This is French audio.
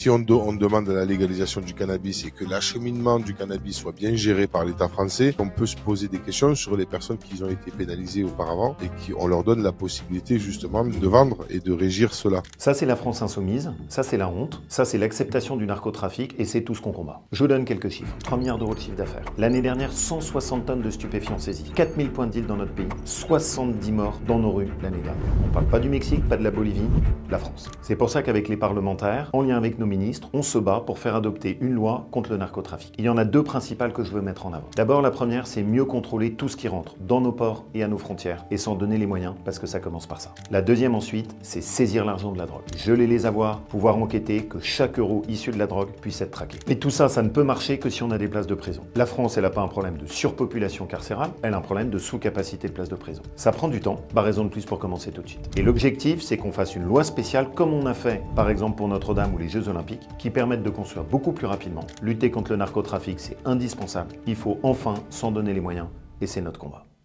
Si on demande la légalisation du cannabis et que l'acheminement du cannabis soit bien géré par l'État français, on peut se poser des questions sur les personnes qui ont été pénalisées auparavant et on leur donne la possibilité justement de vendre et de régir cela. Ça, c'est la France insoumise, ça, c'est la honte, ça, c'est l'acceptation du narcotrafic et c'est tout ce qu'on combat. Je vous donne quelques chiffres. 3 milliards d'euros de chiffre d'affaires. L'année dernière, 160 tonnes de stupéfiants saisis. 4000 points de deal dans notre pays. 70 morts dans nos rues l'année dernière. On parle pas du Mexique, pas de la Bolivie, de la France. C'est pour ça qu'avec les parlementaires, en lien avec nos ministres, on se bat pour faire adopter une loi contre le narcotrafic. Il y en a deux principales que je veux mettre en avant. D'abord, la première, c'est mieux contrôler tout ce qui rentre dans nos ports et à nos frontières et s'en donner les moyens parce que ça commence par ça. La deuxième ensuite, c'est saisir l'argent de la drogue. Geler les avoirs, pouvoir enquêter, que chaque euro issu de la drogue puisse être traqué. Mais tout ça, ça ne peut marcher que si on a des places de prison. La France, elle n'a pas un problème de surpopulation carcérale, elle a un problème de sous-capacité de places de prison. Ça prend du temps, raison de plus pour commencer tout de suite. Et l'objectif, c'est qu'on fasse une loi spéciale comme on a fait, par exemple pour Notre-Dame ou les Jeux Olympiques, qui permettent de construire beaucoup plus rapidement. Lutter contre le narcotrafic, c'est indispensable. Il faut enfin s'en donner les moyens et c'est notre combat.